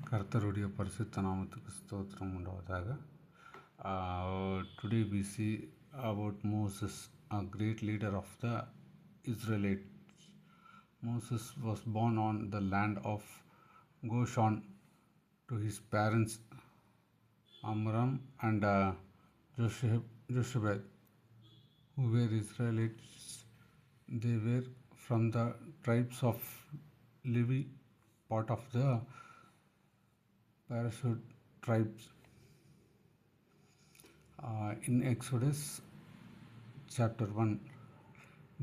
கர்த்தருடைய பரிசுத்த நாமத்துக்கு ஸ்தோத்திரம் உண்டாவதாக. Today we see about Moses, a great leader of the Israelites. Moses was born on the land of Goshen to his parents Amram and Joshua, who were Israelites. They were from the tribes of Levi, part of the Parashut tribes. In Exodus chapter 1,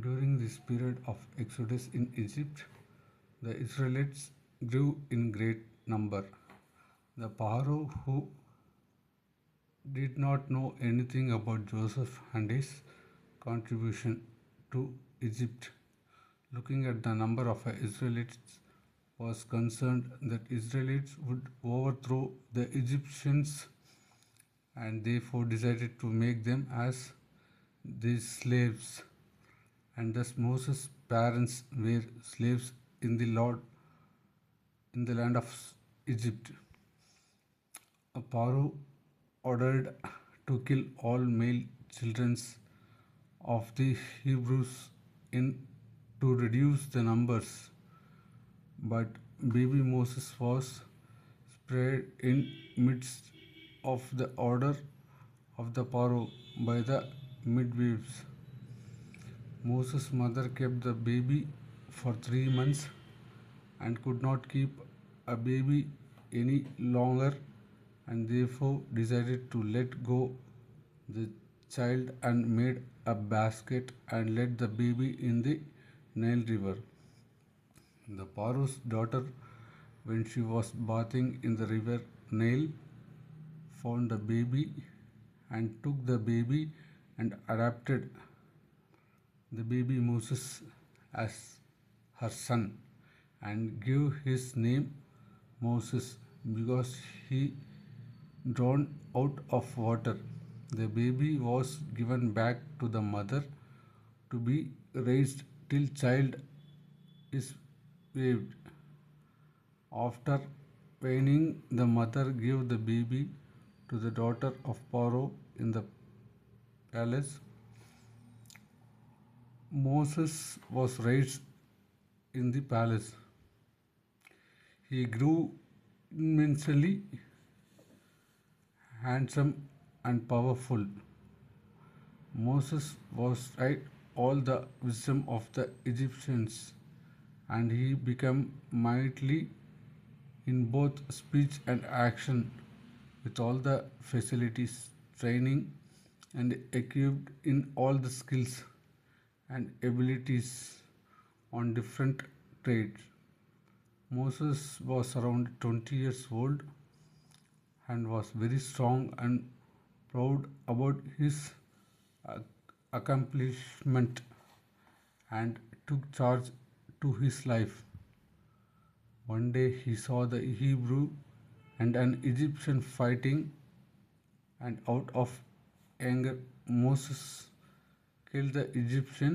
during this period of Exodus in Egypt, the Israelites grew in great number. The Pharaoh, who did not know anything about Joseph and his contribution to Egypt, looking at the number of Israelites, was concerned that Israelites would overthrow the Egyptians, and therefore decided to make them as these slaves. And thus Moses' parents were slaves in the land of Egypt. Pharaoh ordered to kill all male children of the Hebrews to reduce the numbers. But baby Moses was spared in midst of the order of the Pharaoh by the midwives. Moses' mother kept the baby for 3 months and could not keep a baby any longer, and therefore decided to let go the child and made a basket and let the baby in the Nile River. The Pharaoh's daughter, when she was bathing in the river Nile, found the baby and took the baby and adopted the baby Moses as her son and gave his name Moses because he drawn out of water. The baby was given back to the mother to be raised till child is waved. After weaning, the mother gave the baby to the daughter of Pharaoh in the palace. Moses was raised in the palace. He grew immensely handsome and powerful. Moses was tried all the wisdom of the Egyptians, and he became mighty in both speech and action, with all the facilities, training, and equipped in all the skills and abilities on different trades. Moses was around 20 years old and was very strong and proud about his accomplishment, and took charge to his life. One day he saw the Hebrew and an Egyptian fighting, and out of anger Moses killed the Egyptian.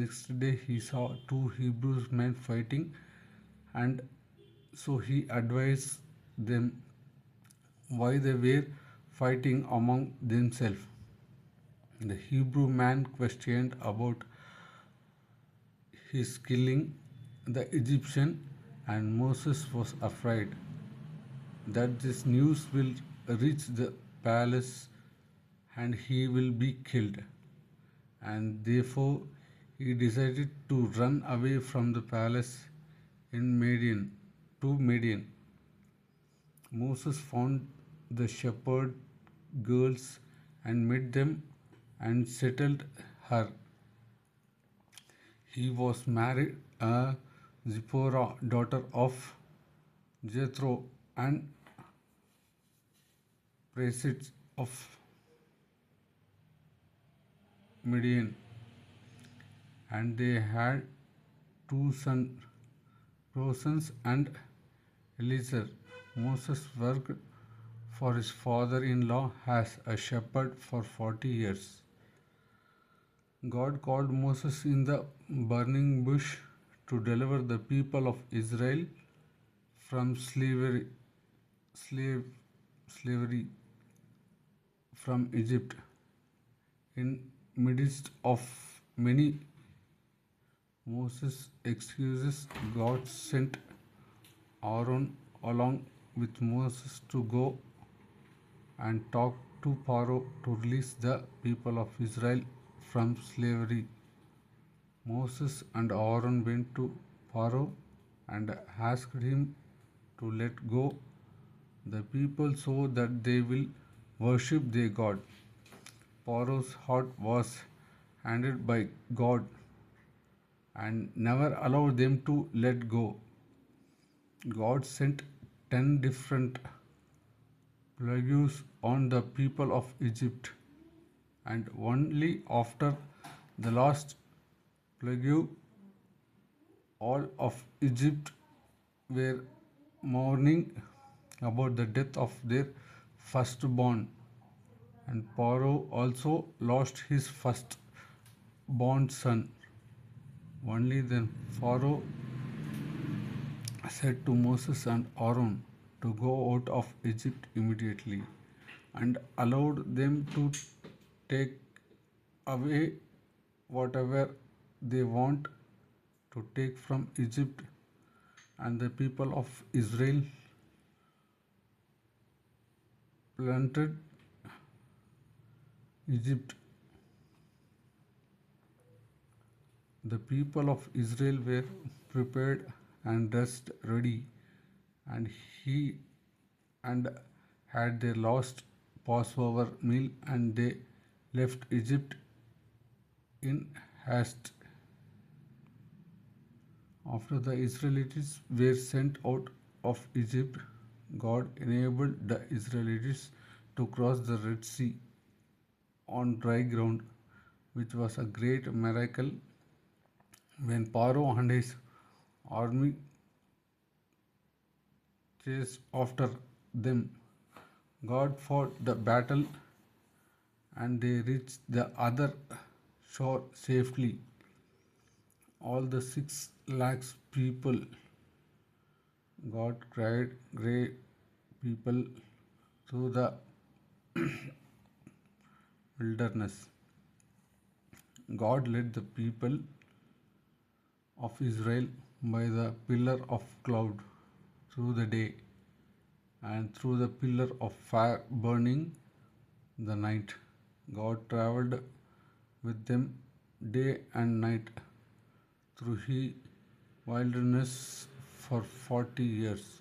Next day he saw 2 Hebrew men fighting, and so he advised them why they were fighting among themselves. The Hebrew man questioned about his killing the Egyptian, and Moses was afraid that this news will reach the palace and he will be killed, and therefore he decided to run away from the palace in Midian. Moses found the shepherd girls and met them and settled her. He was married a Zipporah, daughter of Jethro and priest of Midian, and they had 2 sons, Rosens and Eliezer. Moses worked for his father-in-law as a shepherd for 40 years. God called Moses in the burning bush to deliver the people of Israel from slavery. slave slavery from Egypt. In midst of many Moses' excuses, God sent Aaron along with Moses to go and talk to Pharaoh to release the people of Israel from slavery. Moses and Aaron went to Pharaoh and asked him to let go the people so that they will worship their God. Pharaoh's heart was handled by God and never allowed them to let go. God sent 10 different plagues on the people of Egypt, and only after the last plague, all of Egypt were mourning about the death of their firstborn, and Pharaoh also lost his firstborn son. Only then Pharaoh said to Moses and Aaron to go out of Egypt immediately and allowed them to take away whatever they want to take from Egypt, and the people of Israel planted Egypt. The people of Israel were prepared and dressed ready, and he and had their last Passover meal, and they left Egypt in haste. After the Israelites were sent out of Egypt, God enabled the Israelites to cross the Red Sea on dry ground, which was a great miracle. When Pharaoh and his army chased after them, God fought the battle and they reached the other shore safely. All the 6 lakhs people, God cried great people through the wilderness. God led the people of Israel by the pillar of cloud through the day and through the pillar of fire burning the night. God traveled with them day and night through the wilderness for 40 years.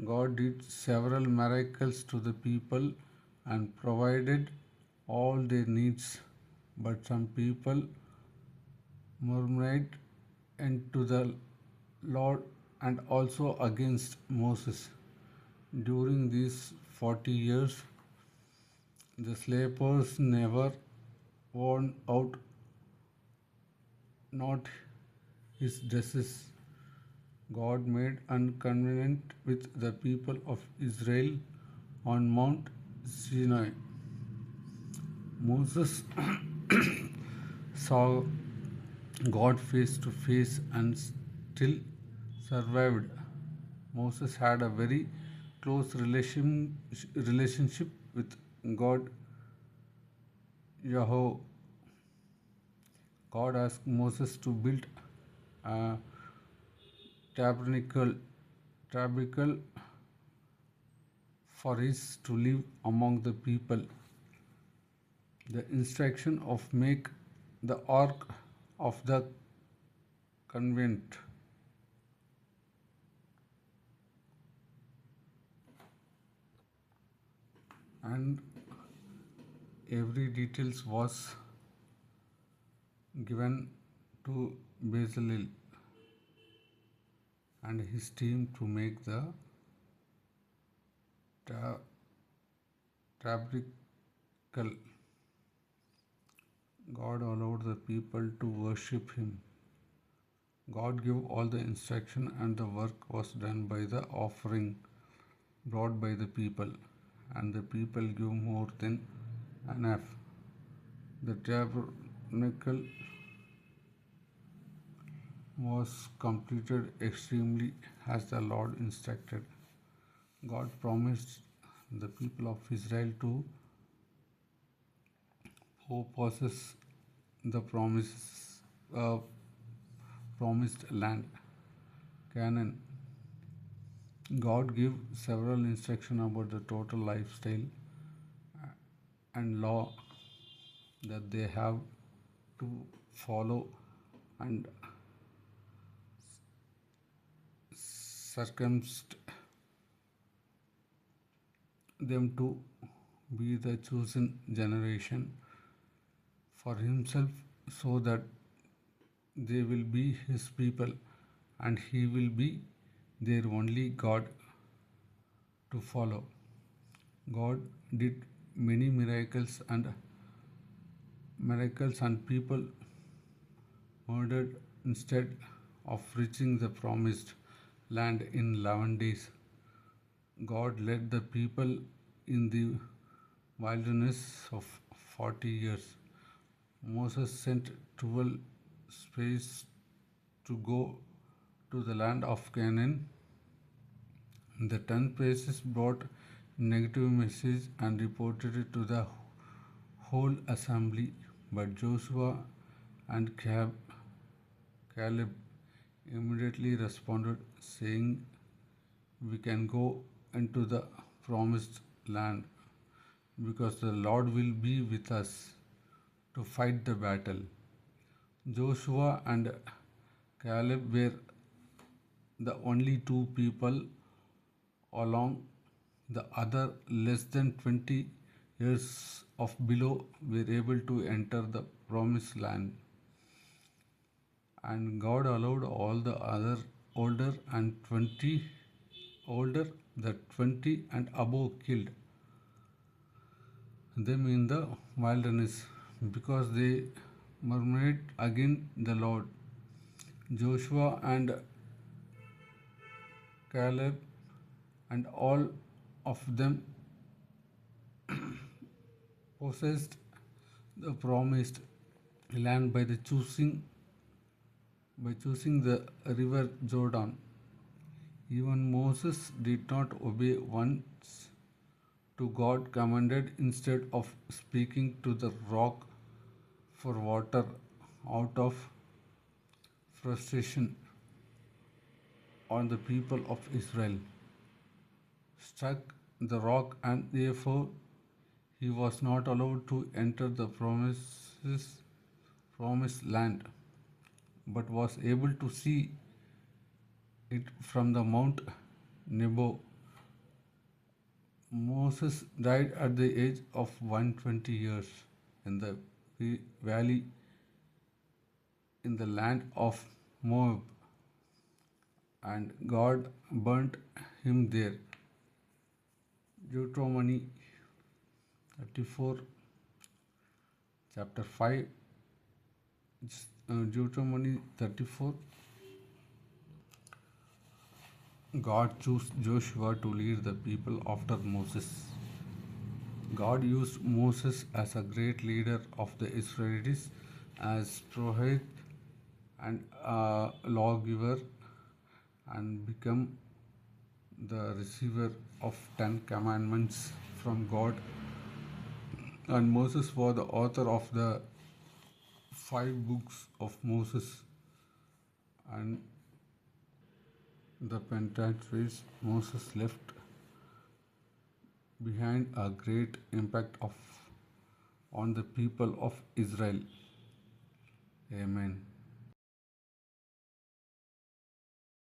God did several miracles to the people and provided all their needs, but some people murmured into the Lord and also against Moses. During these 40 years, the slavers never worn out not his dresses. God made uncovenant with the people of Israel on Mount Sinai. Moses saw God face to face and still survived. Moses had a very close relationship with God Yahweh. God asked Moses to build a tabernacle, tabernacle for his to live among the people. The instruction of make the ark of the covenant, and every details was given to Bezalel and his team to make the ta- tabernacle. God allowed the people to worship him. God gave all the instruction and the work was done by the offering brought by the people, and the people gave more than enough. The tabernacle was completed extremely as the Lord instructed. God promised the people of Israel to possess the uh, promised land, Canaan. God gave several instructions about the total lifestyle and law that they have to follow and circumcised them to be the chosen generation for himself so that they will be his people and he will be their only God to follow. God did many miracles and people murdered instead of reaching the promised land in 11 days. God led the people in the wilderness of 40 years. Moses sent 12 spies to go to the land of Canaan. The 10 places brought negative message and reported it to the whole assembly, but Joshua and Caleb immediately responded, saying, "We can go into the promised land because the Lord will be with us to fight the battle." Joshua and Caleb were the only two people along the other less than 20 years of below were able to enter the promised land. And God allowed all the other older and 20 older the 20 and above killed them in the wilderness because they murmured against the Lord. Joshua and Caleb and all of them possessed the promised land by choosing the river Jordan. Even Moses did not obey once to God commanded. Instead of speaking to the rock for water out of frustration on the people of Israel, struck the rock, and therefore he was not allowed to enter the promised land, but was able to see it from the Mount Nebo. Moses died at the age of 120 years in the valley in the land of Moab, and God burnt him there. Deuteronomy 34, chapter 5. Deuteronomy 34. God chose Joshua to lead the people after Moses. God used Moses as a great leader of the Israelites, as prophet and lawgiver, and become the receiver of 10 commandments from God. And Moses was the author of the 5 books of Moses and the Pentateuch. Moses left behind a great impact on the people of Israel. Amen.